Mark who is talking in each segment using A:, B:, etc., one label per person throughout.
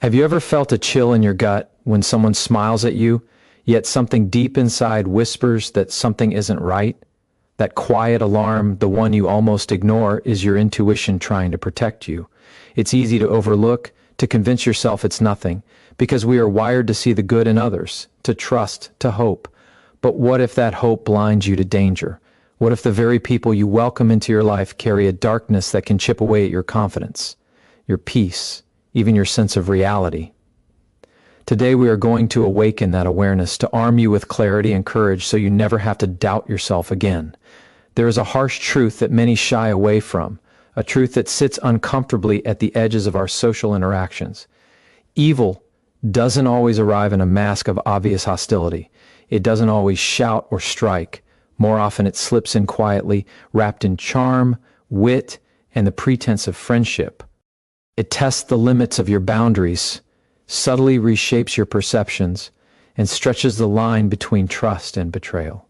A: Have you ever felt a chill in your gut when someone smiles at you, yet something deep inside whispers that something isn't right? That quiet alarm, the one you almost ignore, is your intuition trying to protect you. It's easy to overlook, to convince yourself it's nothing, because we are wired to see the good in others, to trust, to hope. But what if that hope blinds you to danger? What if the very people you welcome into your life carry a darkness that can chip away at your confidence, your peace, even your sense of reality? Today we are going to awaken that awareness, to arm you with clarity and courage so you never have to doubt yourself again. There is a harsh truth that many shy away from, a truth that sits uncomfortably at the edges of our social interactions. Evil doesn't always arrive in a mask of obvious hostility. It doesn't always shout or strike. More often it slips in quietly, wrapped in charm, wit, and the pretense of friendship. It tests the limits of your boundaries, subtly reshapes your perceptions, and stretches the line between trust and betrayal.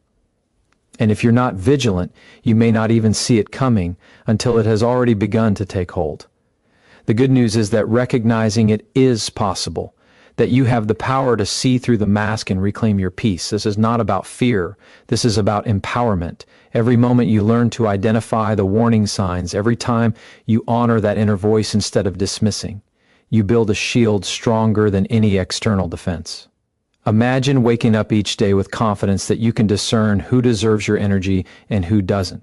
A: And if you're not vigilant, you may not even see it coming until it has already begun to take hold. The good news is that recognizing it is possible, that you have the power to see through the mask and reclaim your peace. This is not about fear. This is about empowerment. Every moment you learn to identify the warning signs, every time you honor that inner voice instead of dismissing, you build a shield stronger than any external defense. Imagine waking up each day with confidence that you can discern who deserves your energy and who doesn't.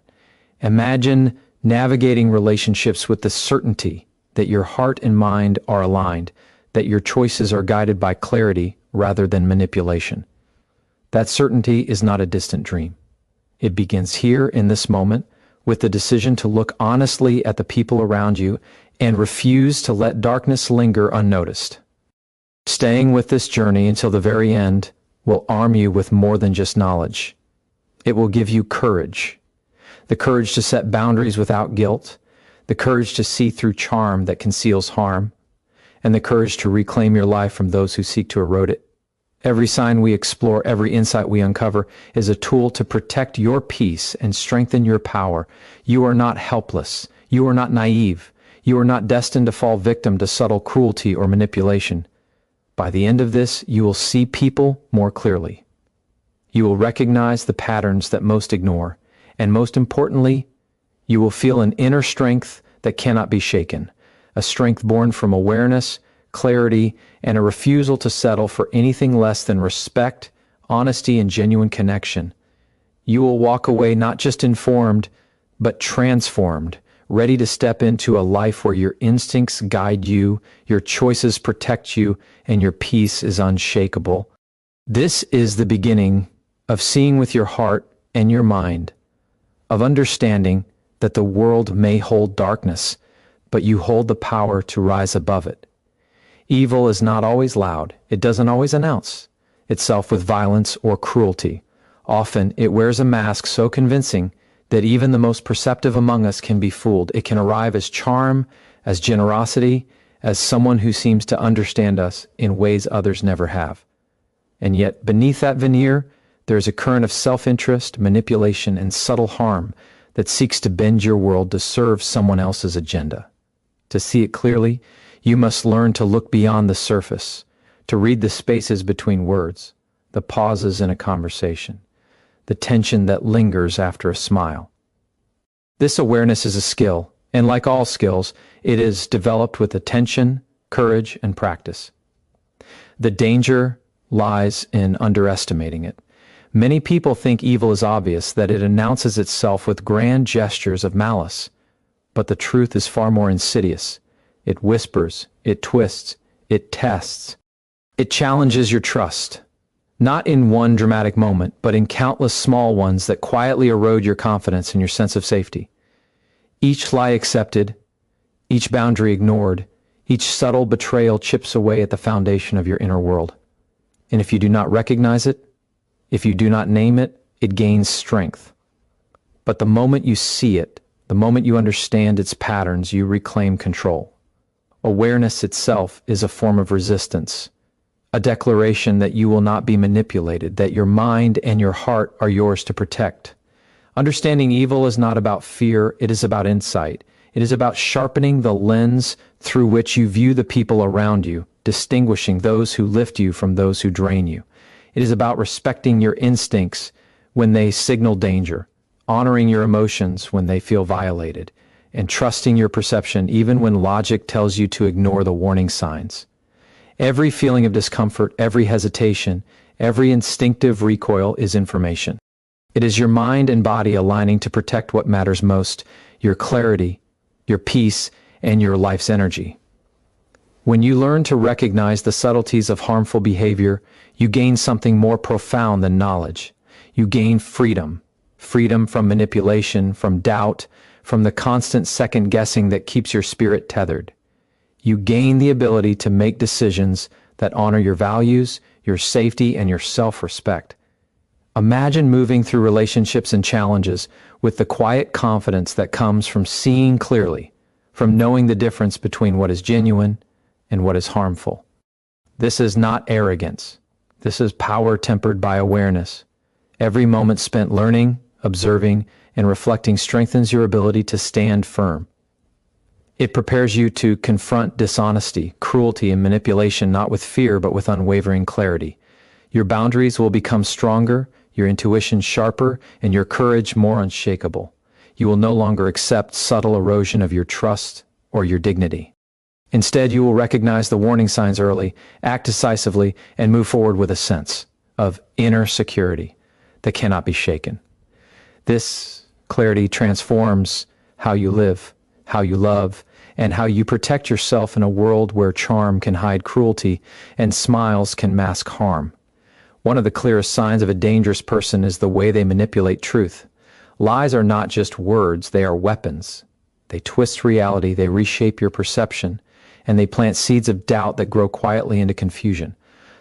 A: Imagine navigating relationships with the certainty that your heart and mind are aligned, that your choices are guided by clarity rather than manipulation. That certainty is not a distant dream. It begins here in this moment with the decision to look honestly at the people around you and refuse to let darkness linger unnoticed. Staying with this journey until the very end will arm you with more than just knowledge. It will give you courage. The courage to set boundaries without guilt, the courage to see through charm that conceals harm, and the courage to reclaim your life from those who seek to erode it. Every sign we explore, every insight we uncover is a tool to protect your peace and strengthen your power. You are not helpless. You are not naive. You are not destined to fall victim to subtle cruelty or manipulation. By the end of this, you will see people more clearly. You will recognize the patterns that most ignore, and most importantly, you will feel an inner strength that cannot be shaken, a strength born from awareness, clarity, and a refusal to settle for anything less than respect, honesty, and genuine connection. You will walk away not just informed, but transformed, ready to step into a life where your instincts guide you, your choices protect you, and your peace is unshakable. This is the beginning of seeing with your heart and your mind, of understanding that the world may hold darkness, but you hold the power to rise above it. Evil is not always loud. It doesn't always announce itself with violence or cruelty. Often it wears a mask so convincing that even the most perceptive among us can be fooled. It can arrive as charm, as generosity, as someone who seems to understand us in ways others never have. And yet, beneath that veneer, there is a current of self-interest, manipulation, and subtle harm that seeks to bend your world to serve someone else's agenda. To see it clearly, you must learn to look beyond the surface, to read the spaces between words, the pauses in a conversation, the tension that lingers after a smile. This awareness is a skill, and like all skills, it is developed with attention, courage, and practice. The danger lies in underestimating it. Many people think evil is obvious, that it announces itself with grand gestures of malice. But the truth is far more insidious. It whispers, it twists, it tests. It challenges your trust. Not in one dramatic moment, but in countless small ones that quietly erode your confidence and your sense of safety. Each lie accepted, each boundary ignored, each subtle betrayal chips away at the foundation of your inner world. And if you do not recognize it, if you do not name it, it gains strength. But the moment you see it, the moment you understand its patterns, you reclaim control. Awareness itself is a form of resistance, a declaration that you will not be manipulated, that your mind and your heart are yours to protect. Understanding evil is not about fear, it is about insight. It is about sharpening the lens through which you view the people around you, distinguishing those who lift you from those who drain you. It is about respecting your instincts when they signal danger, honoring your emotions when they feel violated, and trusting your perception even when logic tells you to ignore the warning signs. Every feeling of discomfort, every hesitation, every instinctive recoil is information. It is your mind and body aligning to protect what matters most, your clarity, your peace, and your life's energy. When you learn to recognize the subtleties of harmful behavior, you gain something more profound than knowledge. You gain freedom. Freedom from manipulation, from doubt, from the constant second guessing that keeps your spirit tethered. You gain the ability to make decisions that honor your values, your safety, and your self-respect. Imagine moving through relationships and challenges with the quiet confidence that comes from seeing clearly, from knowing the difference between what is genuine and what is harmful. This is not arrogance. This is power tempered by awareness. Every moment spent learning, observing, and reflecting strengthens your ability to stand firm. It prepares you to confront dishonesty, cruelty, and manipulation not with fear but with unwavering clarity. Your boundaries will become stronger, your intuition sharper, and your courage more unshakable. You will no longer accept subtle erosion of your trust or your dignity. Instead, you will recognize the warning signs early, act decisively, and move forward with a sense of inner security that cannot be shaken. This clarity transforms how you live, how you love, and how you protect yourself in a world where charm can hide cruelty and smiles can mask harm. One of the clearest signs of a dangerous person is the way they manipulate truth. Lies are not just words, they are weapons. They twist reality, they reshape your perception, and they plant seeds of doubt that grow quietly into confusion.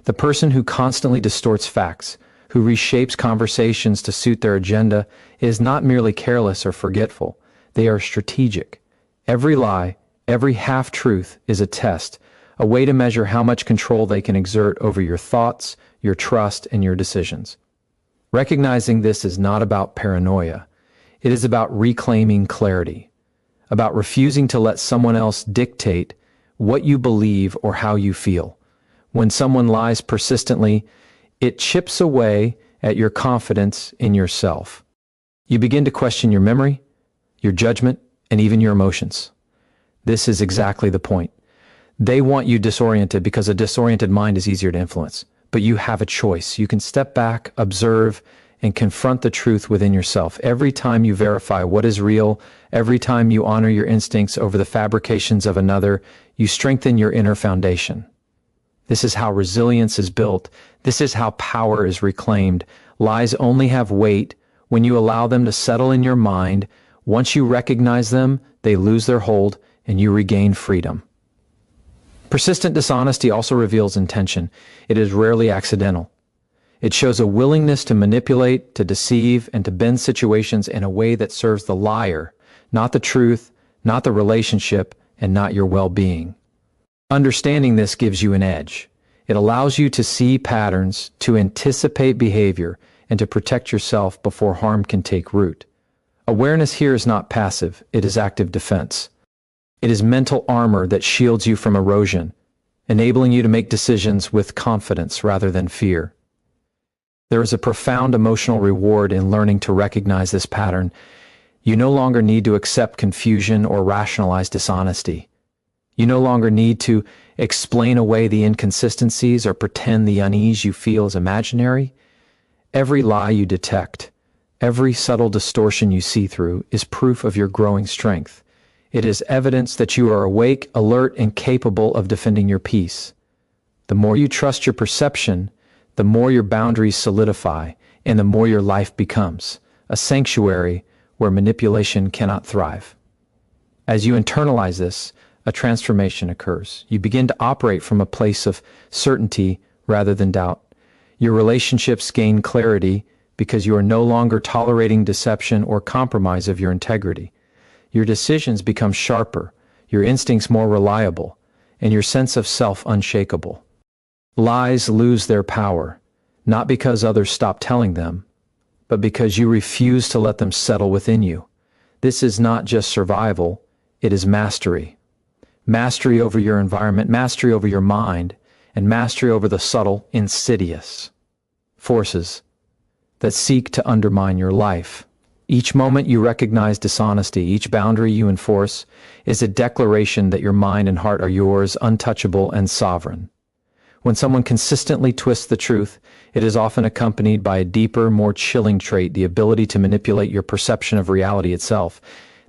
A: The person who constantly distorts facts, who reshapes conversations to suit their agenda, is not merely careless or forgetful. They are strategic. Every lie, every half-truth is a test, a way to measure how much control they can exert over your thoughts, your trust, and your decisions. Recognizing this is not about paranoia. It is about reclaiming clarity, about refusing to let someone else dictate what you believe or how you feel. When someone lies persistently, it chips away at your confidence in yourself. You begin to question your memory, your judgment, and even your emotions. This is exactly the point. They want you disoriented because a disoriented mind is easier to influence. But you have a choice. You can step back, observe, and confront the truth within yourself. Every time you verify what is real, every time you honor your instincts over the fabrications of another, you strengthen your inner foundation. This is how resilience is built. This is how power is reclaimed. Lies only have weight when you allow them to settle in your mind. Once you recognize them, they lose their hold and you regain freedom. Persistent dishonesty also reveals intention. It is rarely accidental. It shows a willingness to manipulate, to deceive, and to bend situations in a way that serves the liar, not the truth, not the relationship, and not your well-being. Understanding this gives you an edge. It allows you to see patterns, to anticipate behavior, and to protect yourself before harm can take root. Awareness here is not passive, it is active defense. It is mental armor that shields you from erosion, enabling you to make decisions with confidence rather than fear. There is a profound emotional reward in learning to recognize this pattern. You no longer need to accept confusion or rationalize dishonesty. You no longer need to explain away the inconsistencies or pretend the unease you feel is imaginary. Every lie you detect, every subtle distortion you see through is proof of your growing strength. It is evidence that you are awake, alert, and capable of defending your peace. The more you trust your perception, the more your boundaries solidify, and the more your life becomes a sanctuary where manipulation cannot thrive. As you internalize this, a transformation occurs. You begin to operate from a place of certainty rather than doubt. Your relationships gain clarity because you are no longer tolerating deception or compromise of your integrity. Your decisions become sharper, your instincts more reliable, and your sense of self unshakable. Lies lose their power, not because others stop telling them, but because you refuse to let them settle within you. This is not just survival, it is mastery. mastery over your environment, mastery over your mind, and mastery over the subtle, insidious forces that seek to undermine your life. Each moment you recognize dishonesty, each boundary you enforce, is a declaration that your mind and heart are yours, untouchable and sovereign. When someone consistently twists the truth, it is often accompanied by a deeper, more chilling trait, the ability to manipulate your perception of reality itself.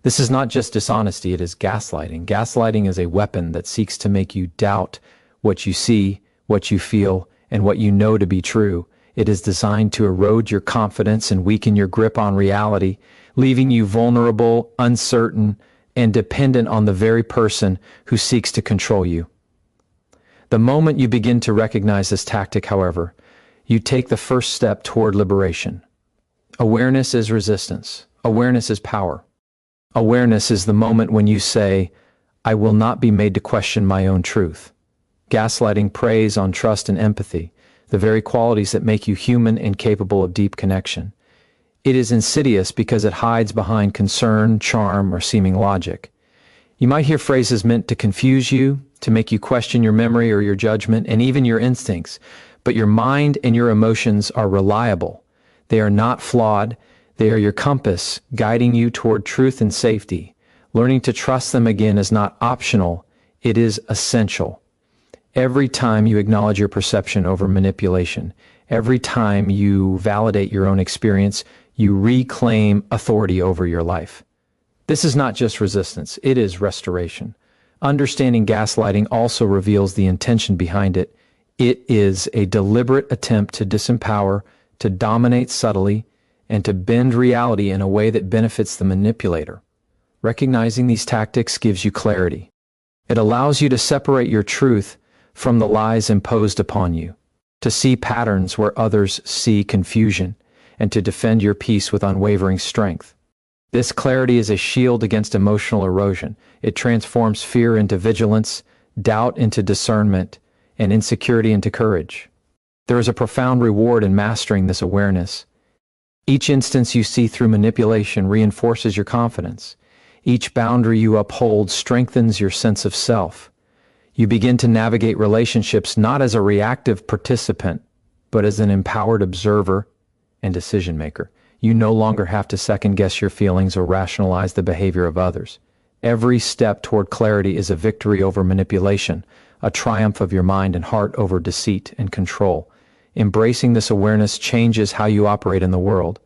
A: This is not just dishonesty, it is gaslighting. Gaslighting is a weapon that seeks to make you doubt what you see, what you feel, and what you know to be true. It is designed to erode your confidence and weaken your grip on reality, leaving you vulnerable, uncertain, and dependent on the very person who seeks to control you. The moment you begin to recognize this tactic, however, you take the first step toward liberation. Awareness is resistance. Awareness is power. Awareness is the moment when you say, "I will not be made to question my own truth." Gaslighting preys on trust and empathy, the very qualities that make you human and capable of deep connection. It is insidious because it hides behind concern, charm, or seeming logic. You might hear phrases meant to confuse you, to make you question your memory or your judgment, and even your instincts, but your mind and your emotions are reliable. They are not flawed. They are your compass, guiding you toward truth and safety. Learning to trust them again is not optional, it is essential. Every time you acknowledge your perception over manipulation, every time you validate your own experience, you reclaim authority over your life. This is not just resistance, it is restoration. Understanding gaslighting also reveals the intention behind it. It is a deliberate attempt to disempower, to dominate subtly, and to bend reality in a way that benefits the manipulator. Recognizing these tactics gives you clarity. It allows you to separate your truth from the lies imposed upon you, to see patterns where others see confusion, and to defend your peace with unwavering strength. This clarity is a shield against emotional erosion. It transforms fear into vigilance, doubt into discernment, and insecurity into courage. There is a profound reward in mastering this awareness. Each instance you see through manipulation reinforces your confidence. Each boundary you uphold strengthens your sense of self. You begin to navigate relationships not as a reactive participant, but as an empowered observer and decision maker. You no longer have to second-guess your feelings or rationalize the behavior of others. Every step toward clarity is a victory over manipulation, a triumph of your mind and heart over deceit and control. Embracing this awareness changes how you operate in the world.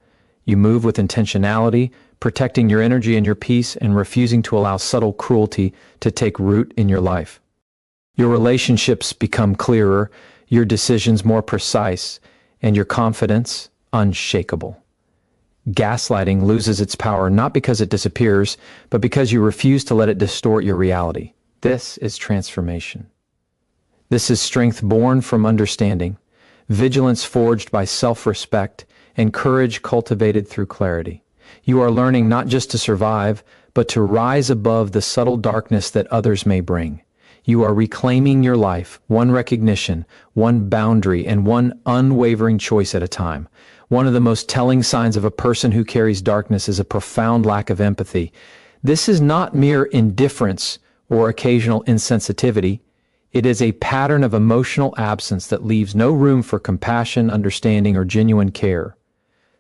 A: You move with intentionality, protecting your energy and your peace, and refusing to allow subtle cruelty to take root in your life. Your relationships become clearer, your decisions more precise, and your confidence unshakable. Gaslighting loses its power not because it disappears, but because you refuse to let it distort your reality. This is transformation. This is strength born from understanding, vigilance forged by self-respect, and courage cultivated through clarity. You are learning not just to survive, but to rise above the subtle darkness that others may bring. You are reclaiming your life, one recognition, one boundary, and one unwavering choice at a time. One of the most telling signs of a person who carries darkness is a profound lack of empathy. This is not mere indifference or occasional insensitivity. It is a pattern of emotional absence that leaves no room for compassion, understanding, or genuine care.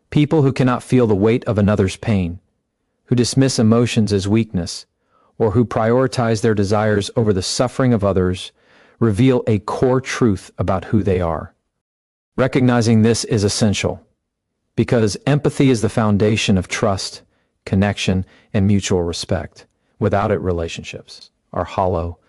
A: People who cannot feel the weight of another's pain, who dismiss emotions as weakness, or who prioritize their desires over the suffering of others, reveal a core truth about who they are. Recognizing this is essential, because empathy is the foundation of trust, connection, and mutual respect. Without it, relationships are hollow,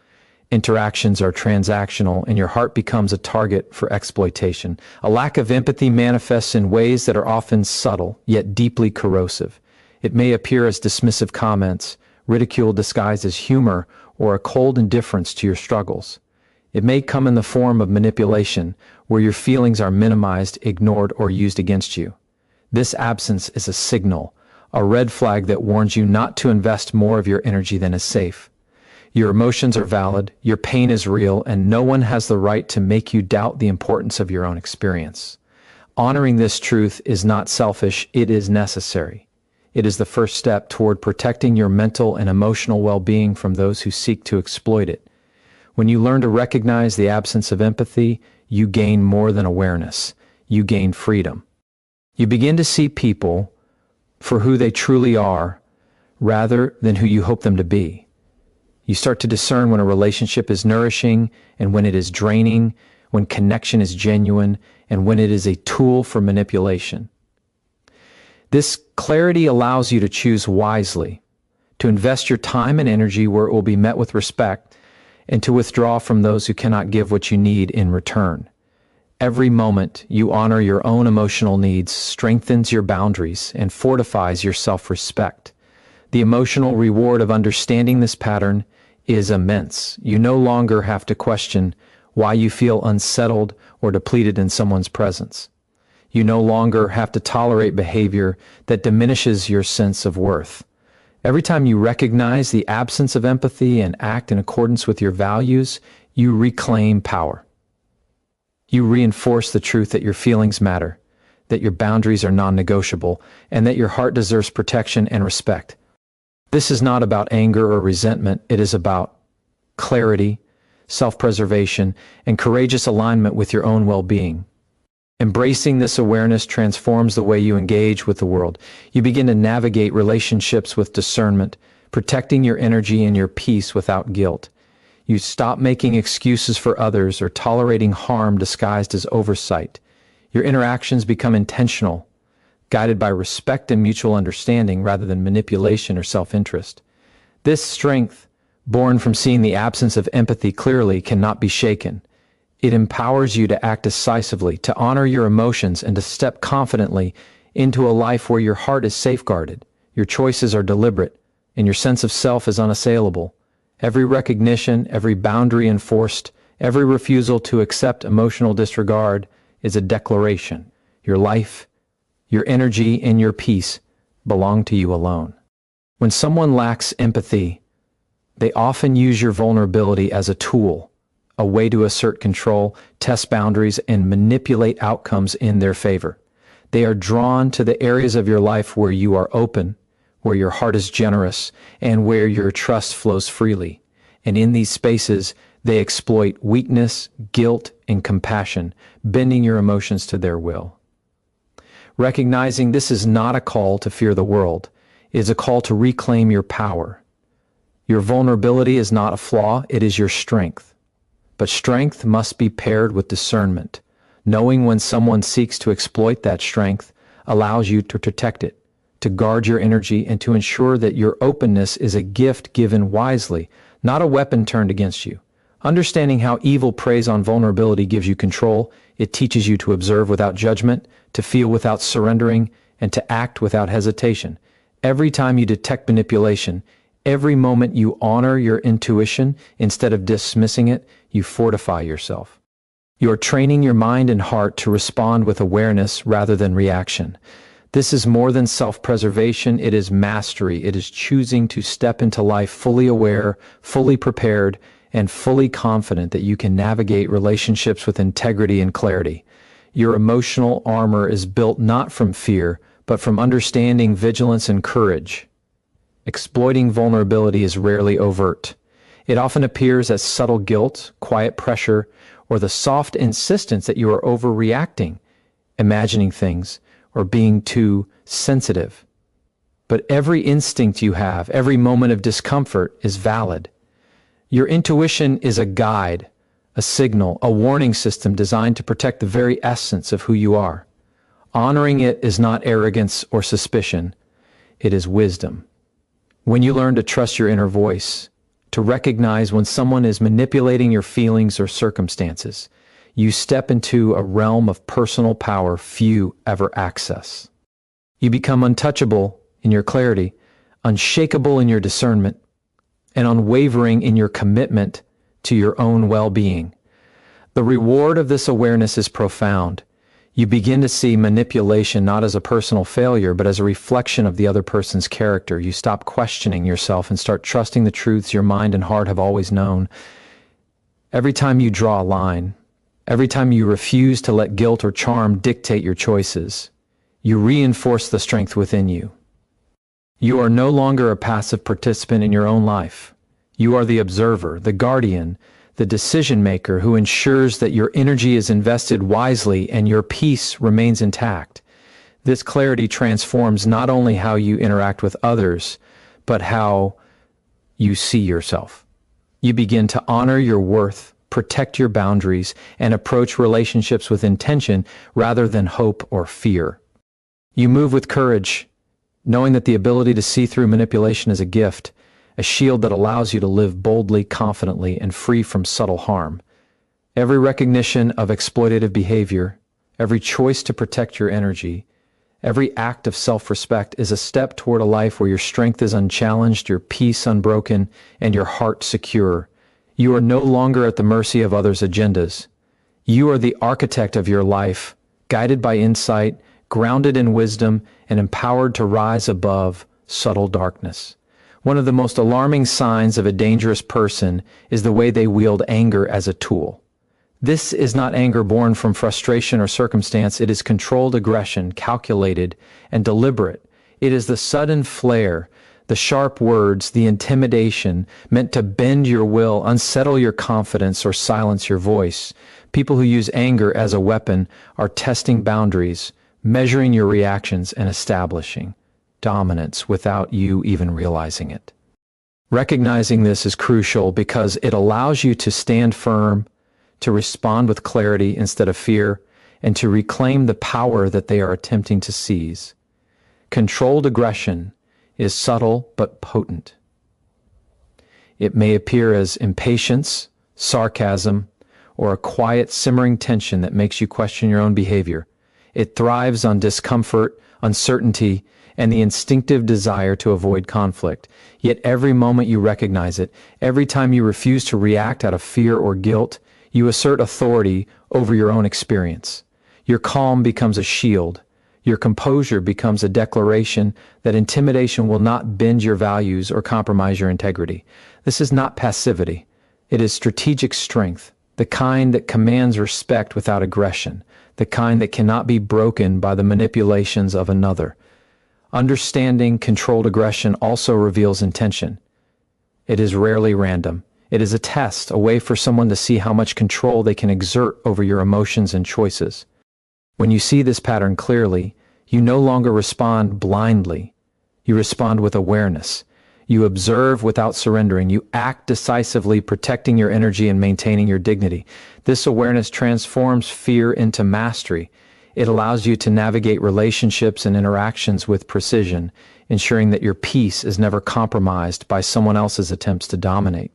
A: interactions are transactional, and your heart becomes a target for exploitation. A lack of empathy manifests in ways that are often subtle, yet deeply corrosive. It may appear as dismissive comments, ridicule disguised as humor, or a cold indifference to your struggles. It may come in the form of manipulation, where your feelings are minimized, ignored, or used against you. This absence is a signal, a red flag that warns you not to invest more of your energy than is safe. Your emotions are valid, your pain is real, and no one has the right to make you doubt the importance of your own experience. Honoring this truth is not selfish, it is necessary. It is the first step toward protecting your mental and emotional well-being from those who seek to exploit it. When you learn to recognize the absence of empathy, you gain more than awareness. You gain freedom. You begin to see people for who they truly are, rather than who you hope them to be. You start to discern when a relationship is nourishing and when it is draining, when connection is genuine, and when it is a tool for manipulation. This clarity allows you to choose wisely, to invest your time and energy where it will be met with respect, and to withdraw from those who cannot give what you need in return. Every moment you honor your own emotional needs strengthens your boundaries and fortifies your self-respect. The emotional reward of understanding this pattern is immense. You no longer have to question why you feel unsettled or depleted in someone's presence. You no longer have to tolerate behavior that diminishes your sense of worth. Every time you recognize the absence of empathy and act in accordance with your values, you reclaim power. You reinforce the truth that your feelings matter, that your boundaries are non-negotiable, and that your heart deserves protection and respect. This is not about anger or resentment. It is about clarity, self-preservation, and courageous alignment with your own well-being. Embracing this awareness transforms the way you engage with the world. You begin to navigate relationships with discernment, protecting your energy and your peace without guilt. You stop making excuses for others or tolerating harm disguised as oversight. Your interactions become intentional, guided by respect and mutual understanding rather than manipulation or self-interest. This strength, born from seeing the absence of empathy clearly, cannot be shaken. It empowers you to act decisively, to honor your emotions, and to step confidently into a life where your heart is safeguarded, your choices are deliberate, and your sense of self is unassailable. Every recognition, every boundary enforced, every refusal to accept emotional disregard is a declaration. Your life, your energy, and your peace belong to you alone. When someone lacks empathy, they often use your vulnerability as a tool, a way to assert control, test boundaries, and manipulate outcomes in their favor. They are drawn to the areas of your life where you are open, where your heart is generous, and where your trust flows freely. And in these spaces, they exploit weakness, guilt, and compassion, bending your emotions to their will. Recognizing this is not a call to fear the world, it is a call to reclaim your power. Your vulnerability is not a flaw, it is your strength. But strength must be paired with discernment. Knowing when someone seeks to exploit that strength allows you to protect it, to guard your energy, and to ensure that your openness is a gift given wisely, not a weapon turned against you. Understanding how evil preys on vulnerability gives you control. It teaches you to observe without judgment, to feel without surrendering, and to act without hesitation. Every time you detect manipulation, every moment you honor your intuition instead of dismissing it, you fortify yourself. You are training your mind and heart to respond with awareness rather than reaction. This is more than self-preservation, it is mastery. It is choosing to step into life fully aware, fully prepared, and fully confident that you can navigate relationships with integrity and clarity. Your emotional armor is built not from fear, but from understanding, vigilance, and courage. Exploiting vulnerability is rarely overt. It often appears as subtle guilt, quiet pressure, or the soft insistence that you are overreacting, imagining things, or being too sensitive. But every instinct you have, every moment of discomfort is valid. Your intuition is a guide, a signal, a warning system designed to protect the very essence of who you are. Honoring it is not arrogance or suspicion, it is wisdom. When you learn to trust your inner voice, to recognize when someone is manipulating your feelings or circumstances, you step into a realm of personal power few ever access. You become untouchable in your clarity, unshakable in your discernment, and unwavering in your commitment to your own well-being. The reward of this awareness is profound. You begin to see manipulation not as a personal failure, but as a reflection of the other person's character. You stop questioning yourself and start trusting the truths your mind and heart have always known. Every time you draw a line, every time you refuse to let guilt or charm dictate your choices, you reinforce the strength within you. You are no longer a passive participant in your own life. You are the observer, the guardian, the decision maker who ensures that your energy is invested wisely and your peace remains intact. This clarity transforms not only how you interact with others, but how you see yourself. You begin to honor your worth, protect your boundaries, and approach relationships with intention rather than hope or fear. You move with courage, knowing that the ability to see through manipulation is a gift, a shield that allows you to live boldly, confidently, and free from subtle harm. Every recognition of exploitative behavior, every choice to protect your energy, every act of self-respect is a step toward a life where your strength is unchallenged, your peace unbroken, and your heart secure. You are no longer at the mercy of others' agendas. You are the architect of your life, guided by insight, grounded in wisdom, and empowered to rise above subtle darkness. One of the most alarming signs of a dangerous person is the way they wield anger as a tool. This is not anger born from frustration or circumstance. It is controlled aggression, calculated and deliberate. It is the sudden flare, the sharp words, the intimidation meant to bend your will, unsettle your confidence, or silence your voice. People who use anger as a weapon are testing boundaries, measuring your reactions, and establishing dominance without you even realizing it. Recognizing this is crucial because it allows you to stand firm, to respond with clarity instead of fear, and to reclaim the power that they are attempting to seize. Controlled aggression is subtle but potent. It may appear as impatience, sarcasm, or a quiet, simmering tension that makes you question your own behavior. It thrives on discomfort, uncertainty, and the instinctive desire to avoid conflict. Yet every moment you recognize it, every time you refuse to react out of fear or guilt, you assert authority over your own experience. Your calm becomes a shield. Your composure becomes a declaration that intimidation will not bend your values or compromise your integrity. This is not passivity. It is strategic strength, the kind that commands respect without aggression, the kind that cannot be broken by the manipulations of another. Understanding controlled aggression also reveals intention. It is rarely random. It is a test, a way for someone to see how much control they can exert over your emotions and choices. When you see this pattern clearly, you no longer respond blindly. You respond with awareness. You observe without surrendering. You act decisively, protecting your energy and maintaining your dignity. This awareness transforms fear into mastery. It allows you to navigate relationships and interactions with precision, ensuring that your peace is never compromised by someone else's attempts to dominate.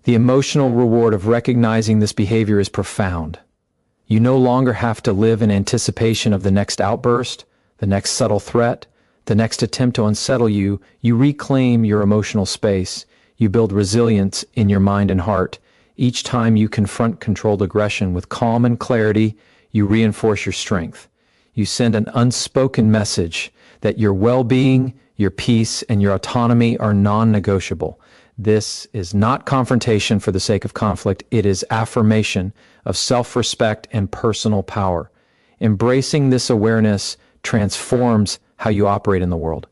A: The emotional reward of recognizing this behavior is profound. You no longer have to live in anticipation of the next outburst, the next subtle threat, the next attempt to unsettle you. You reclaim your emotional space. You build resilience in your mind and heart. Each time you confront controlled aggression with calm and clarity, you reinforce your strength. You send an unspoken message that your well-being, your peace, and your autonomy are non-negotiable. This is not confrontation for the sake of conflict. It is affirmation of self-respect and personal power. Embracing this awareness transforms how you operate in the world.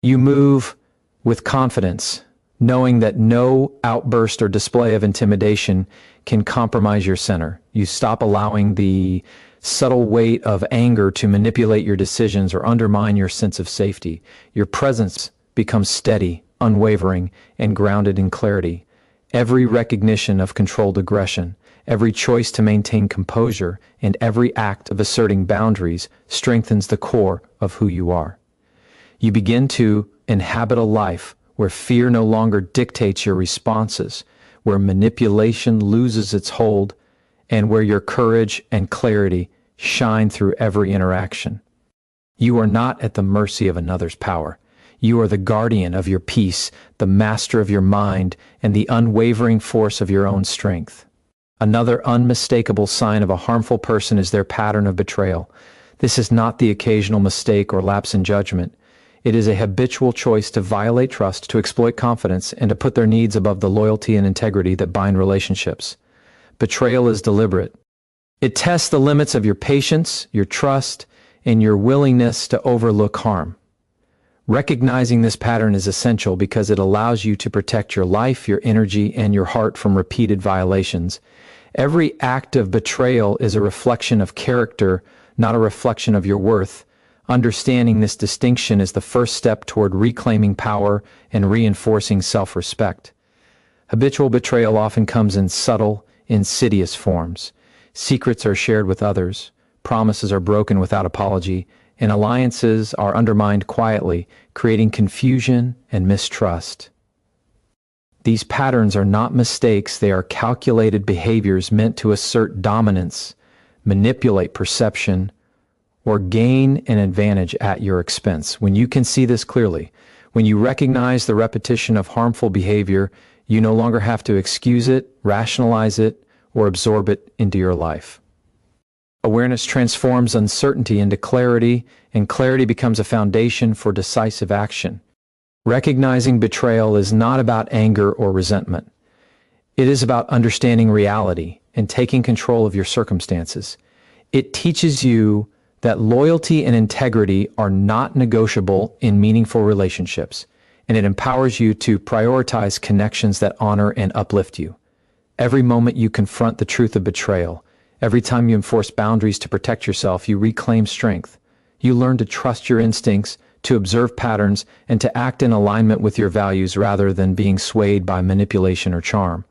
A: You move with confidence, knowing that no outburst or display of intimidation can compromise your center. You stop allowing the subtle weight of anger to manipulate your decisions or undermine your sense of safety. Your presence becomes steady, unwavering, and grounded in clarity. Every recognition of controlled aggression, every choice to maintain composure, and every act of asserting boundaries strengthens the core of who you are. You begin to inhabit a life where fear no longer dictates your responses, where manipulation loses its hold, and where your courage and clarity shine through every interaction. You are not at the mercy of another's power. You are the guardian of your peace, the master of your mind, and the unwavering force of your own strength. Another unmistakable sign of a harmful person is their pattern of betrayal. This is not the occasional mistake or lapse in judgment. It is a habitual choice to violate trust, to exploit confidence, and to put their needs above the loyalty and integrity that bind relationships. Betrayal is deliberate. It tests the limits of your patience, your trust, and your willingness to overlook harm. Recognizing this pattern is essential because it allows you to protect your life, your energy, and your heart from repeated violations. Every act of betrayal is a reflection of character, not a reflection of your worth. Understanding this distinction is the first step toward reclaiming power and reinforcing self-respect. Habitual betrayal often comes in subtle, insidious forms. Secrets are shared with others, promises are broken without apology, and alliances are undermined quietly, creating confusion and mistrust. These patterns are not mistakes, they are calculated behaviors meant to assert dominance, manipulate perception, or gain an advantage at your expense. When you can see this clearly, when you recognize the repetition of harmful behavior, you no longer have to excuse it, rationalize it, or absorb it into your life. Awareness transforms uncertainty into clarity, and clarity becomes a foundation for decisive action. Recognizing betrayal is not about anger or resentment. It is about understanding reality and taking control of your circumstances. It teaches you that loyalty and integrity are not negotiable in meaningful relationships, and it empowers you to prioritize connections that honor and uplift you. Every moment you confront the truth of betrayal, every time you enforce boundaries to protect yourself, you reclaim strength. You learn to trust your instincts, to observe patterns, and to act in alignment with your values rather than being swayed by manipulation or charm.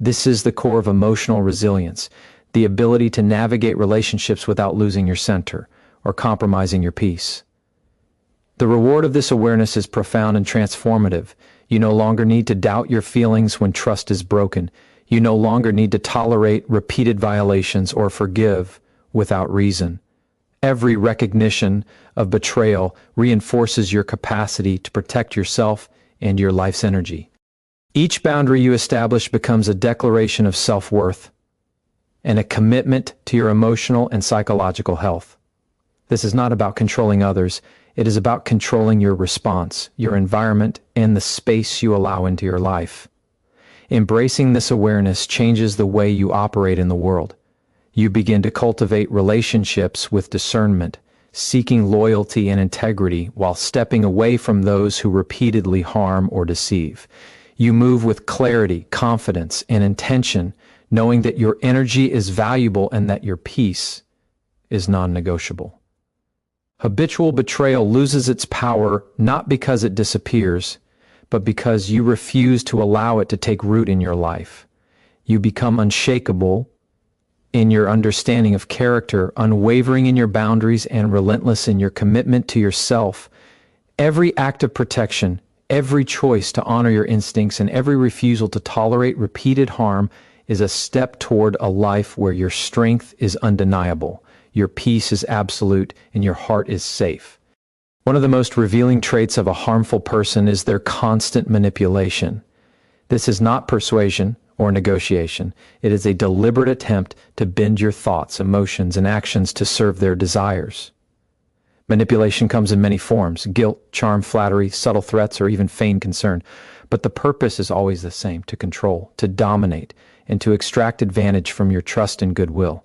A: This is the core of emotional resilience, the ability to navigate relationships without losing your center or compromising your peace. The reward of this awareness is profound and transformative. You no longer need to doubt your feelings when trust is broken. You no longer need to tolerate repeated violations or forgive without reason. Every recognition of betrayal reinforces your capacity to protect yourself and your life's energy. Each boundary you establish becomes a declaration of self-worth and a commitment to your emotional and psychological health. This is not about controlling others. It is about controlling your response, your environment, and the space you allow into your life. Embracing this awareness changes the way you operate in the world. You begin to cultivate relationships with discernment, seeking loyalty and integrity while stepping away from those who repeatedly harm or deceive. You move with clarity, confidence, and intention, knowing that your energy is valuable and that your peace is non-negotiable. Habitual betrayal loses its power not because it disappears, but because you refuse to allow it to take root in your life. You become unshakable in your understanding of character, unwavering in your boundaries, and relentless in your commitment to yourself. Every act of protection, every choice to honor your instincts, and every refusal to tolerate repeated harm is a step toward a life where your strength is undeniable, your peace is absolute, and your heart is safe. One of the most revealing traits of a harmful person is their constant manipulation. This is not persuasion or negotiation. It is a deliberate attempt to bend your thoughts, emotions, and actions to serve their desires. Manipulation comes in many forms: guilt, charm, flattery, subtle threats, or even feigned concern. But the purpose is always the same: to control, to dominate, and to extract advantage from your trust and goodwill.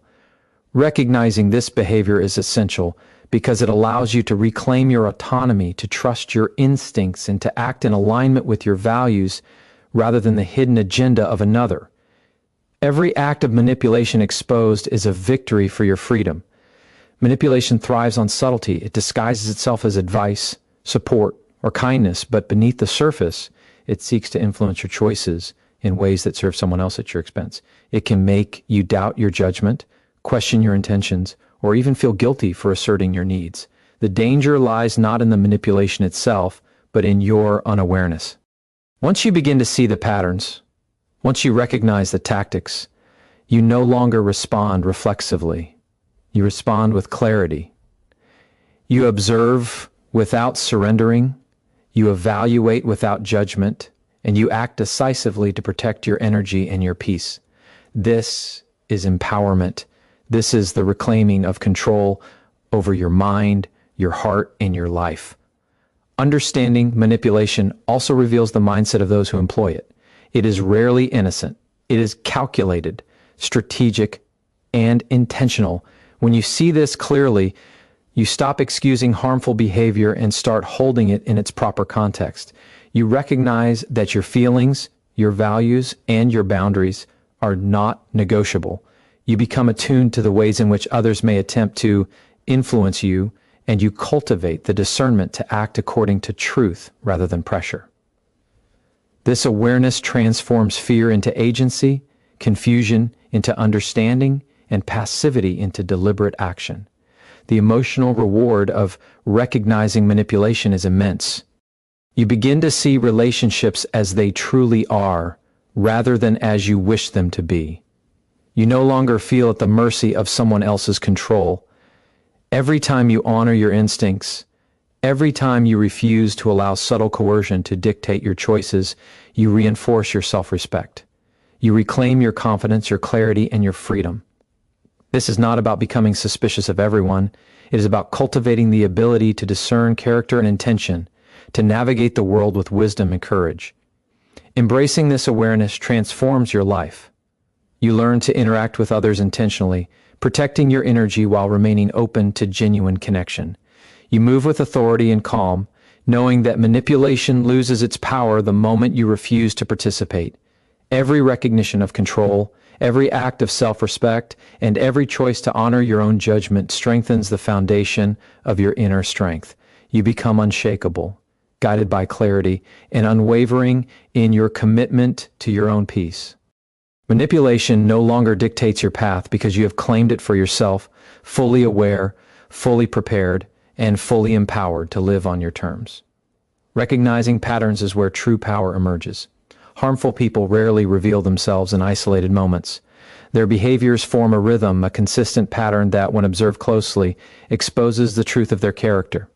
A: Recognizing this behavior is essential because it allows you to reclaim your autonomy, to trust your instincts, and to act in alignment with your values rather than the hidden agenda of another. Every act of manipulation exposed is a victory for your freedom. Manipulation thrives on subtlety. It disguises itself as advice, support, or kindness, but beneath the surface, it seeks to influence your choices in ways that serve someone else at your expense. It can make you doubt your judgment, question your intentions, or even feel guilty for asserting your needs. The danger lies not in the manipulation itself, but in your unawareness. Once you begin to see the patterns, once you recognize the tactics, you no longer respond reflexively. You respond with clarity. You observe without surrendering. You evaluate without judgment, and you act decisively to protect your energy and your peace. This is empowerment. This is the reclaiming of control over your mind, your heart, and your life. Understanding manipulation also reveals the mindset of those who employ it. It is rarely innocent. It is calculated, strategic, and intentional. When you see this clearly, You stop excusing harmful behavior and start holding it in its proper context. You recognize that your feelings, your values, and your boundaries are not negotiable. You become attuned to the ways in which others may attempt to influence you, and you cultivate the discernment to act according to truth rather than pressure. This awareness transforms fear into agency, confusion into understanding, and passivity into deliberate action. The emotional reward of recognizing manipulation is immense. You begin to see relationships as they truly are, rather than as you wish them to be. You no longer feel at the mercy of someone else's control. Every time you honor your instincts, every time you refuse to allow subtle coercion to dictate your choices, you reinforce your self-respect. You reclaim your confidence, your clarity, and your freedom. This is not about becoming suspicious of everyone. It is about cultivating the ability to discern character and intention, to navigate the world with wisdom and courage. Embracing this awareness transforms your life. You learn to interact with others intentionally, protecting your energy while remaining open to genuine connection. You move with authority and calm, knowing that manipulation loses its power the moment you refuse to participate. Every recognition of control, every act of self-respect, and every choice to honor your own judgment strengthens the foundation of your inner strength. You become unshakable, guided by clarity, and unwavering in your commitment to your own peace. Manipulation no longer dictates your path because you have claimed it for yourself, fully aware, fully prepared, and fully empowered to live on your terms. Recognizing patterns is where true power emerges. Harmful people rarely reveal themselves in isolated moments. Their behaviors form a rhythm, a consistent pattern that, when observed closely, exposes the truth of their character.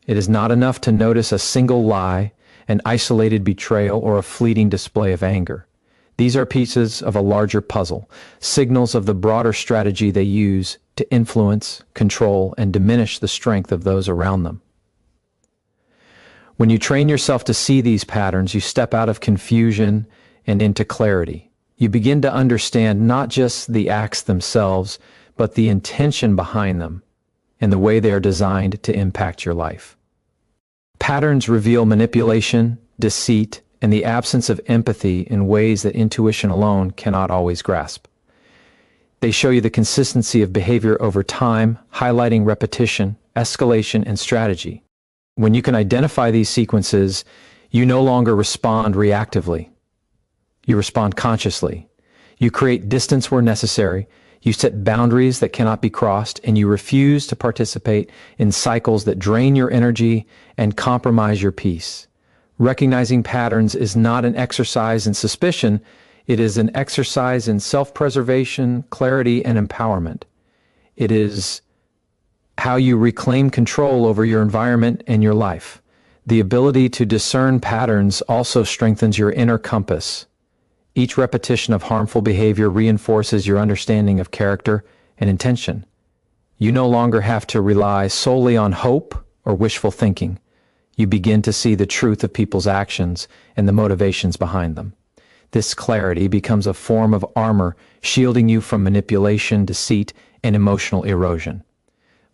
A: It is not enough to notice a single lie, an isolated betrayal, or a fleeting display of anger. These are pieces of a larger puzzle, signals of the broader strategy they use to influence, control, and diminish the strength of those around them. When you train yourself to see these patterns, you step out of confusion and into clarity. You begin to understand not just the acts themselves, but the intention behind them and the way they are designed to impact your life. Patterns reveal manipulation, deceit, and the absence of empathy in ways that intuition alone cannot always grasp. They show you the consistency of behavior over time, highlighting repetition, escalation, and strategy. When you can identify these sequences, you no longer respond reactively. You respond consciously. You create distance where necessary. You set boundaries that cannot be crossed, and you refuse to participate in cycles that drain your energy and compromise your peace. Recognizing patterns is not an exercise in suspicion. It is an exercise in self-preservation, clarity, and empowerment. It is how you reclaim control over your environment and your life. The ability to discern patterns also strengthens your inner compass. Each repetition of harmful behavior reinforces your understanding of character and intention. You no longer have to rely solely on hope or wishful thinking. You begin to see the truth of people's actions and the motivations behind them. This clarity becomes a form of armor, shielding you from manipulation, deceit, and emotional erosion.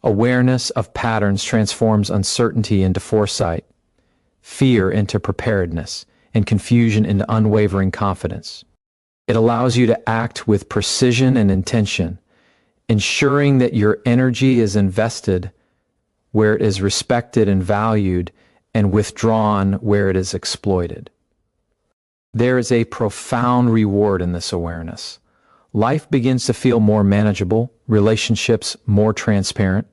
A: Awareness of patterns transforms uncertainty into foresight, fear into preparedness, and confusion into unwavering confidence. It allows you to act with precision and intention, ensuring that your energy is invested where it is respected and valued, and withdrawn where it is exploited. There is a profound reward in this awareness. Life begins to feel more manageable, relationships more transparent,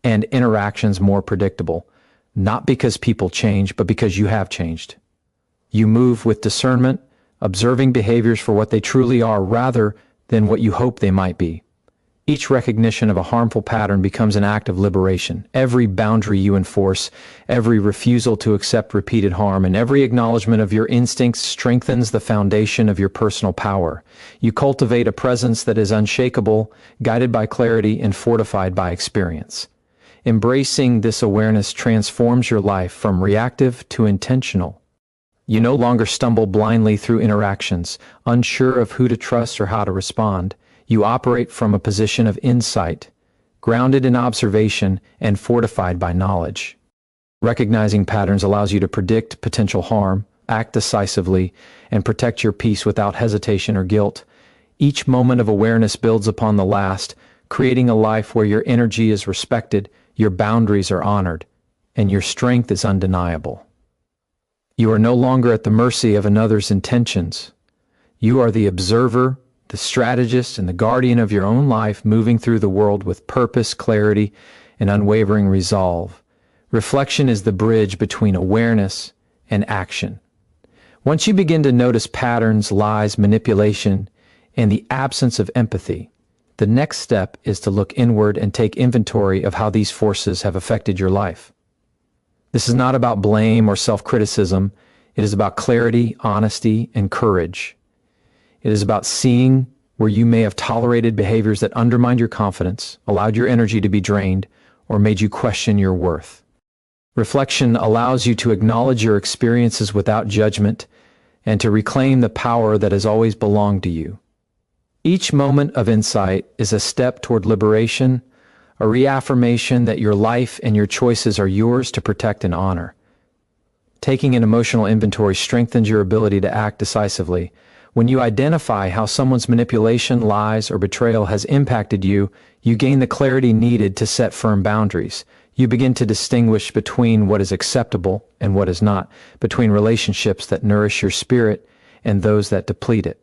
A: and interactions more predictable, not because people change, but because you have changed. You move with discernment, observing behaviors for what they truly are rather than what you hope they might be. Each recognition of a harmful pattern becomes an act of liberation. Every boundary you enforce, every refusal to accept repeated harm, and every acknowledgement of your instincts strengthens the foundation of your personal power. You cultivate a presence that is unshakable, guided by clarity, and fortified by experience. Embracing this awareness transforms your life from reactive to intentional. You no longer stumble blindly through interactions, unsure of who to trust or how to respond. You operate from a position of insight, grounded in observation and fortified by knowledge. Recognizing patterns allows you to predict potential harm, act decisively, and protect your peace without hesitation or guilt. Each moment of awareness builds upon the last, creating a life where your energy is respected, your boundaries are honored, and your strength is undeniable. You are no longer at the mercy of another's intentions. You are the observer, the strategist, and the guardian of your own life, moving through the world with purpose, clarity, and unwavering resolve. Reflection is the bridge between awareness and action. Once you begin to notice patterns, lies, manipulation, and the absence of empathy, the next step is to look inward and take inventory of how these forces have affected your life. This is not about blame or self-criticism. It is about clarity, honesty, and courage. It is about seeing where you may have tolerated behaviors that undermined your confidence, allowed your energy to be drained, or made you question your worth. Reflection allows you to acknowledge your experiences without judgment and to reclaim the power that has always belonged to you. Each moment of insight is a step toward liberation, a reaffirmation that your life and your choices are yours to protect and honor. Taking an emotional inventory strengthens your ability to act decisively. When you identify how someone's manipulation, lies, or betrayal has impacted you, you gain the clarity needed to set firm boundaries. You begin to distinguish between what is acceptable and what is not, between relationships that nourish your spirit and those that deplete it.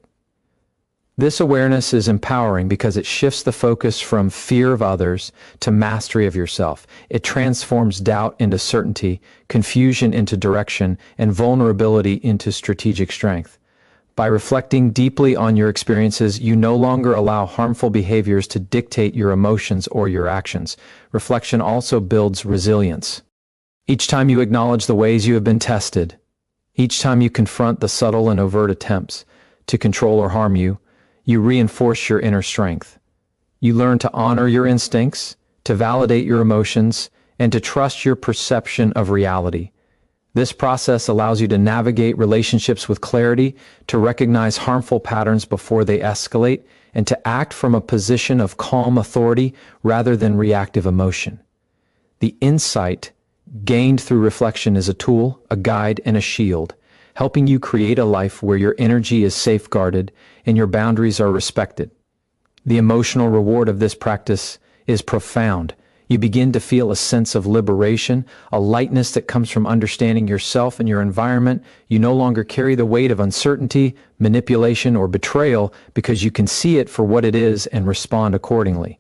A: This awareness is empowering because it shifts the focus from fear of others to mastery of yourself. It transforms doubt into certainty, confusion into direction, and vulnerability into strategic strength. By reflecting deeply on your experiences, you no longer allow harmful behaviors to dictate your emotions or your actions. Reflection also builds resilience. Each time you acknowledge the ways you have been tested, each time you confront the subtle and overt attempts to control or harm you, you reinforce your inner strength. You learn to honor your instincts, to validate your emotions, and to trust your perception of reality. This process allows you to navigate relationships with clarity, to recognize harmful patterns before they escalate, and to act from a position of calm authority rather than reactive emotion. The insight gained through reflection is a tool, a guide, and a shield, helping you create a life where your energy is safeguarded and your boundaries are respected. The emotional reward of this practice is profound. You begin to feel a sense of liberation, a lightness that comes from understanding yourself and your environment. You no longer carry the weight of uncertainty, manipulation, or betrayal because you can see it for what it is and respond accordingly.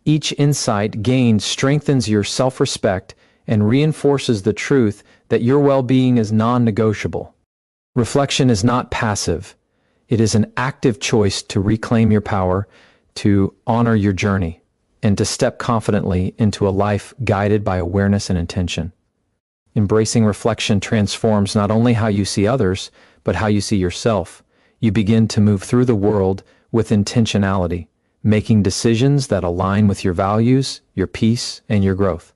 A: Each insight gained strengthens your self-respect and reinforces the truth that your well-being is non-negotiable. Reflection is not passive. It is an active choice to reclaim your power, to honor your journey, and to step confidently into a life guided by awareness and intention. Embracing reflection transforms not only how you see others, but how you see yourself. You begin to move through the world with intentionality, making decisions that align with your values, your peace, and your growth.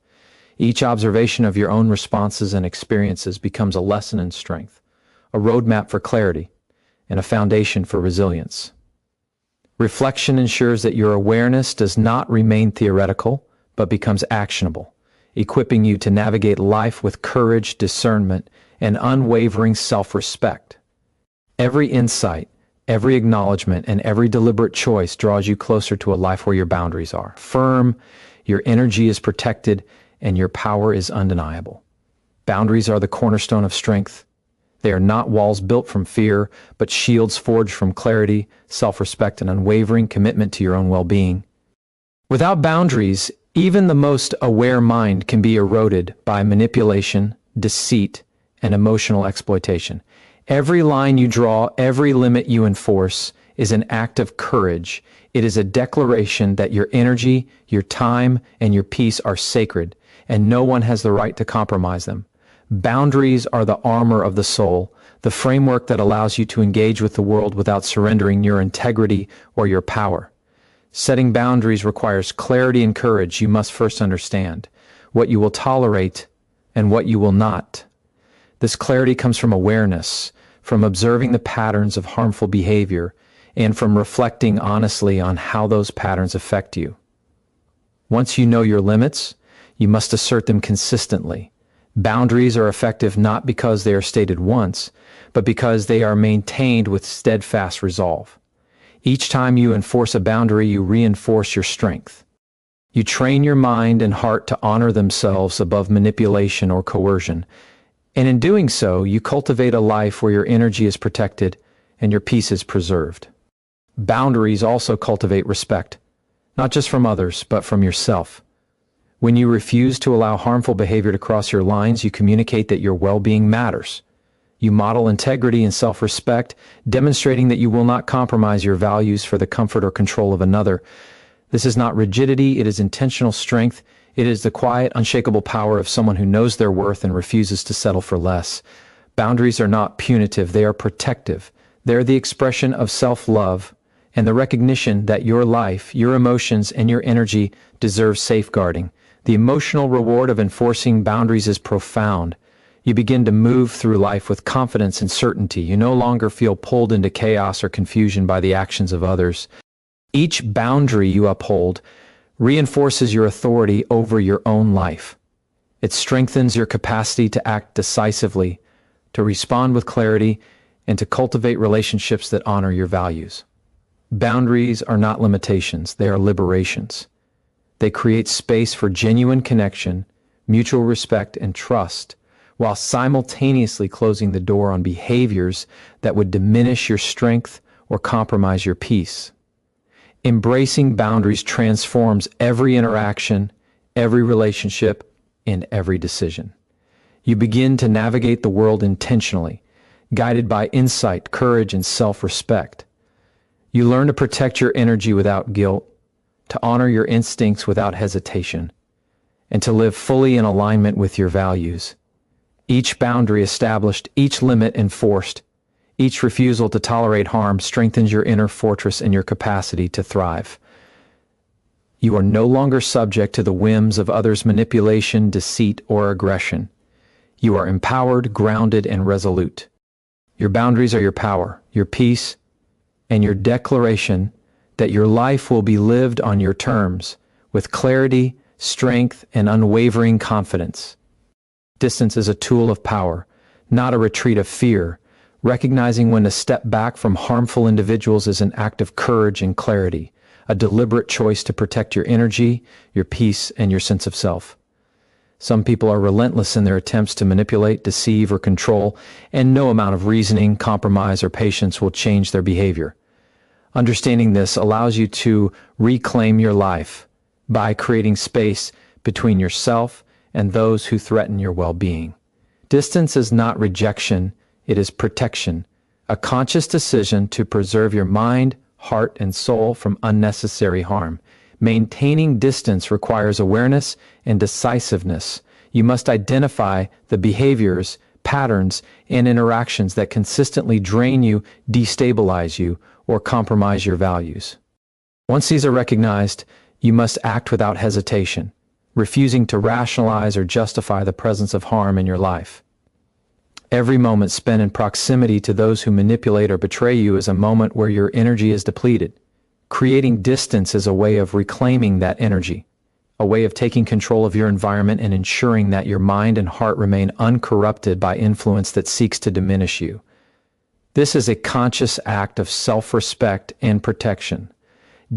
A: Each observation of your own responses and experiences becomes a lesson in strength, a roadmap for clarity, and a foundation for resilience. Reflection ensures that your awareness does not remain theoretical, but becomes actionable, equipping you to navigate life with courage, discernment, and unwavering self-respect. Every insight, every acknowledgement, and every deliberate choice draws you closer to a life where your boundaries are firm, your energy is protected, and your power is undeniable. Boundaries are the cornerstone of strength. They are not walls built from fear, but shields forged from clarity, self-respect, and unwavering commitment to your own well-being. Without boundaries, even the most aware mind can be eroded by manipulation, deceit, and emotional exploitation. Every line you draw, every limit you enforce, is an act of courage. It is a declaration that your energy, your time, and your peace are sacred, and no one has the right to compromise them. Boundaries are the armor of the soul, the framework that allows you to engage with the world without surrendering your integrity or your power. Setting boundaries requires clarity and courage. You must first understand what you will tolerate and what you will not. This clarity comes from awareness, from observing the patterns of harmful behavior, and from reflecting honestly on how those patterns affect you. Once you know your limits, you must assert them consistently. Boundaries are effective not because they are stated once, but because they are maintained with steadfast resolve. Each time you enforce a boundary, you reinforce your strength. You train your mind and heart to honor themselves above manipulation or coercion. And in doing so, you cultivate a life where your energy is protected and your peace is preserved. Boundaries also cultivate respect, not just from others, but from yourself. When you refuse to allow harmful behavior to cross your lines, you communicate that your well-being matters. You model integrity and self-respect, demonstrating that you will not compromise your values for the comfort or control of another. This is not rigidity, it is intentional strength. It is the quiet, unshakable power of someone who knows their worth and refuses to settle for less. Boundaries are not punitive, they are protective. They are the expression of self-love and the recognition that your life, your emotions, and your energy deserve safeguarding. The emotional reward of enforcing boundaries is profound. You begin to move through life with confidence and certainty. You no longer feel pulled into chaos or confusion by the actions of others. Each boundary you uphold reinforces your authority over your own life. It strengthens your capacity to act decisively, to respond with clarity, and to cultivate relationships that honor your values. Boundaries are not limitations, they are liberations. They create space for genuine connection, mutual respect, and trust, while simultaneously closing the door on behaviors that would diminish your strength or compromise your peace. Embracing boundaries transforms every interaction, every relationship, and every decision. You begin to navigate the world intentionally, guided by insight, courage, and self-respect. You learn to protect your energy without guilt, to honor your instincts without hesitation, and to live fully in alignment with your values. Each boundary established, each limit enforced, each refusal to tolerate harm strengthens your inner fortress and your capacity to thrive. You are no longer subject to the whims of others' manipulation, deceit, or aggression. You are empowered, grounded, and resolute. Your boundaries are your power, your peace, and your declaration that your life will be lived on your terms, with clarity, strength, and unwavering confidence. Distance is a tool of power, not a retreat of fear. Recognizing when to step back from harmful individuals is an act of courage and clarity, a deliberate choice to protect your energy, your peace, and your sense of self. Some people are relentless in their attempts to manipulate, deceive, or control, and no amount of reasoning, compromise, or patience will change their behavior. Understanding this allows you to reclaim your life by creating space between yourself and those who threaten your well-being. Distance is not rejection, it is protection, a conscious decision to preserve your mind, heart, and soul from unnecessary harm. Maintaining distance requires awareness and decisiveness. You must identify the behaviors, patterns, and interactions that consistently drain you, destabilize you, or compromise your values. Once these are recognized, you must act without hesitation, refusing to rationalize or justify the presence of harm in your life. Every moment spent in proximity to those who manipulate or betray you is a moment where your energy is depleted. Creating distance is a way of reclaiming that energy, a way of taking control of your environment and ensuring that your mind and heart remain uncorrupted by influence that seeks to diminish you. This is a conscious act of self-respect and protection.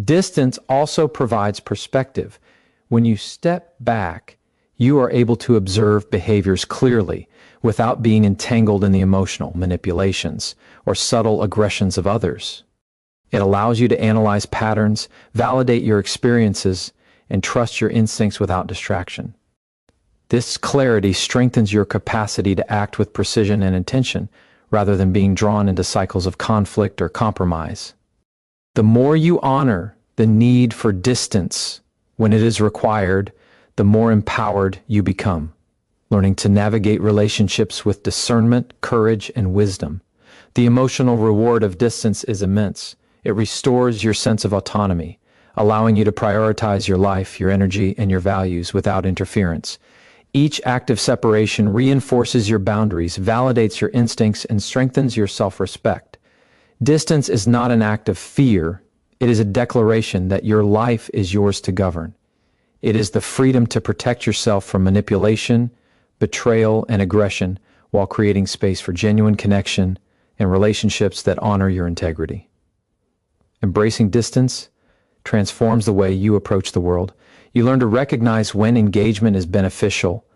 A: Distance also provides perspective. When you step back, you are able to observe behaviors clearly without being entangled in the emotional manipulations or subtle aggressions of others. It allows you to analyze patterns, validate your experiences, and trust your instincts without distraction. This clarity strengthens your capacity to act with precision and intention, rather than being drawn into cycles of conflict or compromise. The more you honor the need for distance when it is required, the more empowered you become, learning to navigate relationships with discernment, courage, and wisdom. The emotional reward of distance is immense. It restores your sense of autonomy, allowing you to prioritize your life, your energy, and your values without interference. Each act of separation reinforces your boundaries, validates your instincts, and strengthens your self-respect. Distance is not an act of fear. It is a declaration that your life is yours to govern. It is the freedom to protect yourself from manipulation, betrayal, and aggression while creating space for genuine connection and relationships that honor your integrity. Embracing distance transforms the way you approach the world. You learn to recognize when engagement is beneficial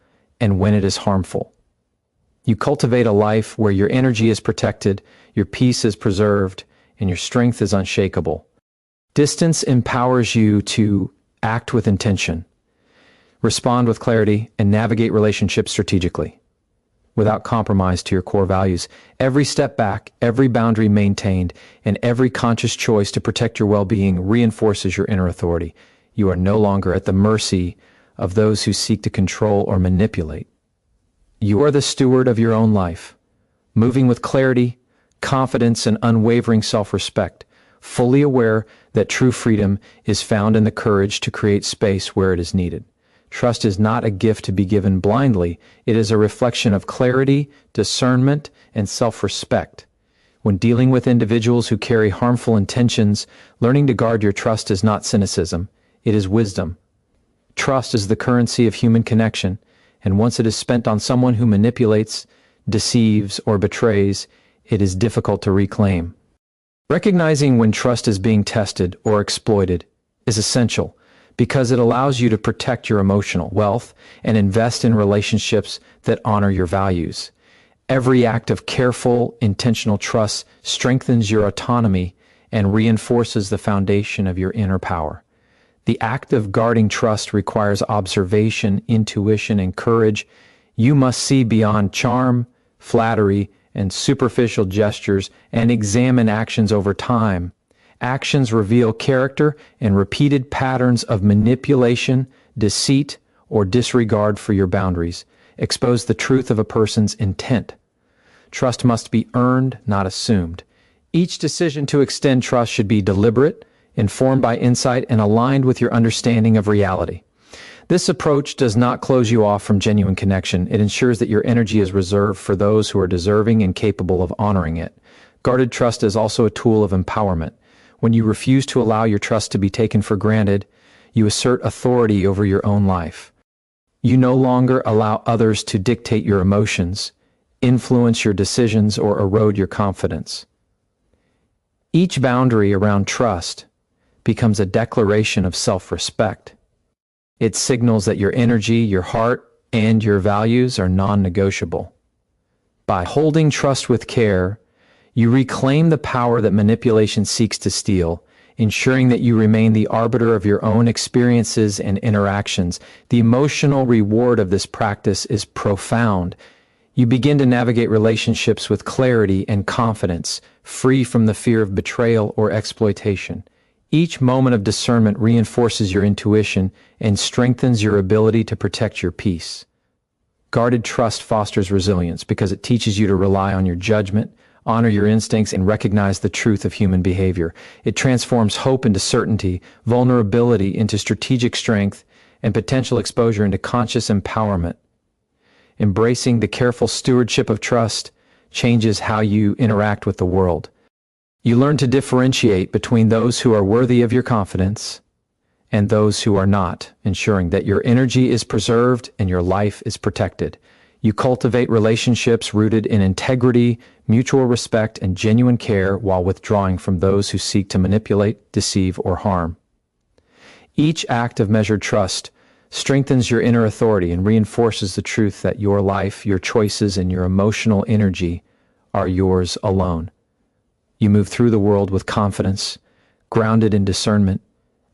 A: and when it is harmful. You cultivate a life where your energy is protected, your peace is preserved, and your strength is unshakable. Distance empowers you to act with intention, respond with clarity, and navigate relationships strategically, without compromise to your core values. Every step back, every boundary maintained, and every conscious choice to protect your well-being reinforces your inner authority. You are no longer at the mercy of those who seek to control or manipulate. You are the steward of your own life, moving with clarity, confidence, and unwavering self-respect, fully aware that true freedom is found in the courage to create space where it is needed. Trust is not a gift to be given blindly. It is a reflection of clarity, discernment, and self-respect. When dealing with individuals who carry harmful intentions, learning to guard your trust is not cynicism, it is wisdom. Trust is the currency of human connection, and once it is spent on someone who manipulates, deceives, or betrays, it is difficult to reclaim. Recognizing when trust is being tested or exploited is essential because it allows you to protect your emotional wealth and invest in relationships that honor your values. Every act of careful, intentional trust strengthens your autonomy and reinforces the foundation of your inner power. The act of guarding trust requires observation, intuition, and courage. You must see beyond charm, flattery, and superficial gestures and examine actions over time. Actions reveal character, and repeated patterns of manipulation, deceit, or disregard for your boundaries expose the truth of a person's intent. Trust must be earned, not assumed. Each decision to extend trust should be deliberate, informed by insight, and aligned with your understanding of reality. This approach does not close you off from genuine connection. It ensures that your energy is reserved for those who are deserving and capable of honoring it. Guarded trust is also a tool of empowerment. When you refuse to allow your trust to be taken for granted, you assert authority over your own life. You no longer allow others to dictate your emotions, influence your decisions, or erode your confidence. Each boundary around trust becomes a declaration of self-respect. It signals that your energy, your heart, and your values are non-negotiable. By holding trust with care, you reclaim the power that manipulation seeks to steal, ensuring that you remain the arbiter of your own experiences and interactions. The emotional reward of this practice is profound. You begin to navigate relationships with clarity and confidence, free from the fear of betrayal or exploitation. Each moment of discernment reinforces your intuition and strengthens your ability to protect your peace. Guarded trust fosters resilience because it teaches you to rely on your judgment, honor your instincts, and recognize the truth of human behavior. It transforms hope into certainty, vulnerability into strategic strength, and potential exposure into conscious empowerment. Embracing the careful stewardship of trust changes how you interact with the world. You learn to differentiate between those who are worthy of your confidence and those who are not, ensuring that your energy is preserved and your life is protected. You cultivate relationships rooted in integrity, mutual respect, and genuine care while withdrawing from those who seek to manipulate, deceive, or harm. Each act of measured trust strengthens your inner authority and reinforces the truth that your life, your choices, and your emotional energy are yours alone. You move through the world with confidence, grounded in discernment,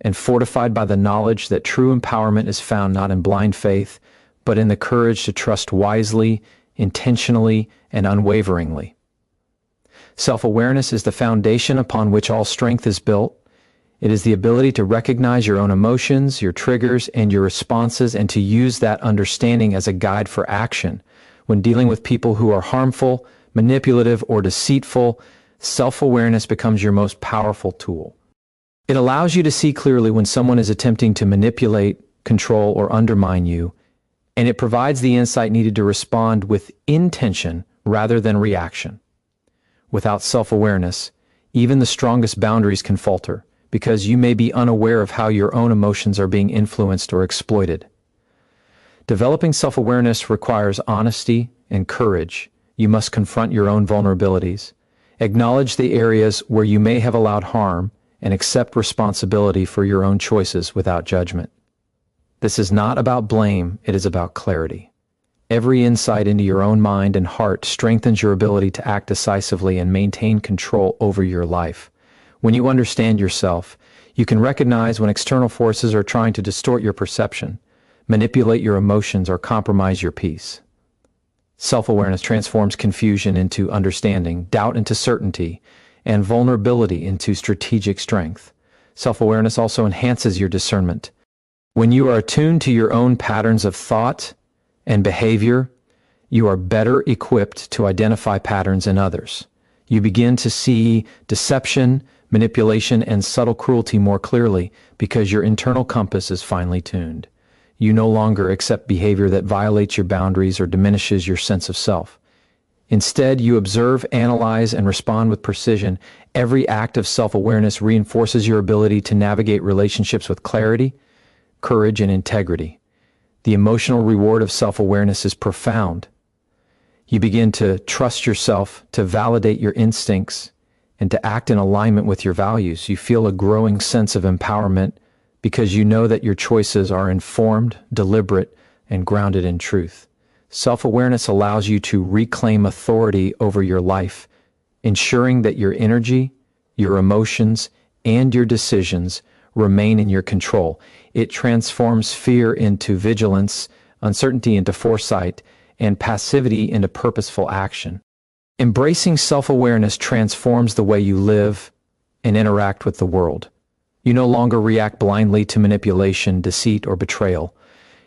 A: and fortified by the knowledge that true empowerment is found not in blind faith, but in the courage to trust wisely, intentionally, and unwaveringly. Self-awareness is the foundation upon which all strength is built. It is the ability to recognize your own emotions, your triggers, and your responses, and to use that understanding as a guide for action. When dealing with people who are harmful, manipulative, or deceitful, self-awareness becomes your most powerful tool. It allows you to see clearly when someone is attempting to manipulate, control, or undermine you, and it provides the insight needed to respond with intention rather than reaction. Without self-awareness, even the strongest boundaries can falter, because you may be unaware of how your own emotions are being influenced or exploited. Developing self-awareness requires honesty and courage. You must confront your own vulnerabilities, acknowledge the areas where you may have allowed harm, and accept responsibility for your own choices without judgment. This is not about blame, it is about clarity. Every insight into your own mind and heart strengthens your ability to act decisively and maintain control over your life. When you understand yourself, you can recognize when external forces are trying to distort your perception, manipulate your emotions, or compromise your peace. Self-awareness transforms confusion into understanding, doubt into certainty, and vulnerability into strategic strength. Self-awareness also enhances your discernment. When you are attuned to your own patterns of thought and behavior, you are better equipped to identify patterns in others. You begin to see deception, manipulation, and subtle cruelty more clearly because your internal compass is finely tuned. You no longer accept behavior that violates your boundaries or diminishes your sense of self. Instead, you observe, analyze, and respond with precision. Every act of self-awareness reinforces your ability to navigate relationships with clarity, courage, and integrity. The emotional reward of self-awareness is profound. You begin to trust yourself, to validate your instincts, and to act in alignment with your values. You feel a growing sense of empowerment because you know that your choices are informed, deliberate, and grounded in truth. Self-awareness allows you to reclaim authority over your life, ensuring that your energy, your emotions, and your decisions remain in your control. It transforms fear into vigilance, uncertainty into foresight, and passivity into purposeful action. Embracing self-awareness transforms the way you live and interact with the world. You no longer react blindly to manipulation, deceit, or betrayal.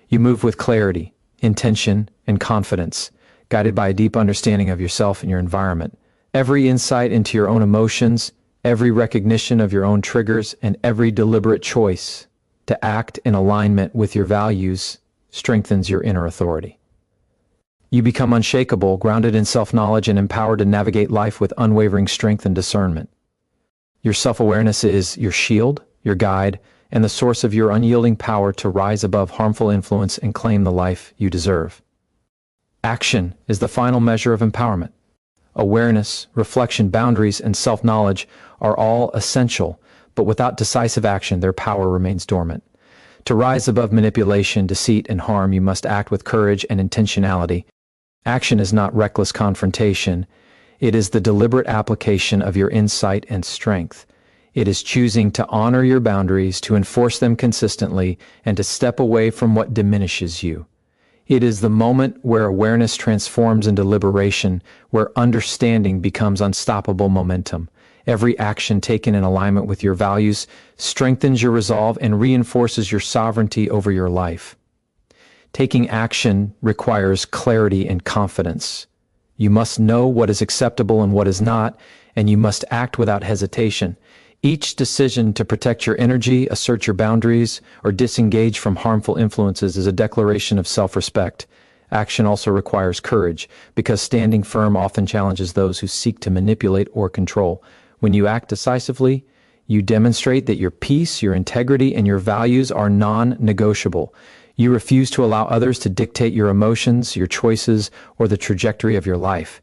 A: You move with clarity, intention, and confidence, guided by a deep understanding of yourself and your environment. Every insight into your own emotions, every recognition of your own triggers, and every deliberate choice to act in alignment with your values strengthens your inner authority. You become unshakable, grounded in self-knowledge, and empowered to navigate life with unwavering strength and discernment. Your self-awareness is your shield, your guide, and the source of your unyielding power to rise above harmful influence and claim the life you deserve. Action is the final measure of empowerment. Awareness, reflection, boundaries, and self-knowledge are all essential, but without decisive action, their power remains dormant. To rise above manipulation, deceit, and harm, you must act with courage and intentionality. Action is not reckless confrontation. It is the deliberate application of your insight and strength. It is choosing to honor your boundaries, to enforce them consistently, and to step away from what diminishes you. It is the moment where awareness transforms into liberation, where understanding becomes unstoppable momentum. Every action taken in alignment with your values strengthens your resolve and reinforces your sovereignty over your life. Taking action requires clarity and confidence. You must know what is acceptable and what is not, and you must act without hesitation. Each decision to protect your energy, assert your boundaries, or disengage from harmful influences is a declaration of self-respect. Action also requires courage, because standing firm often challenges those who seek to manipulate or control. When you act decisively, you demonstrate that your peace, your integrity, and your values are non-negotiable. You refuse to allow others to dictate your emotions, your choices, or the trajectory of your life.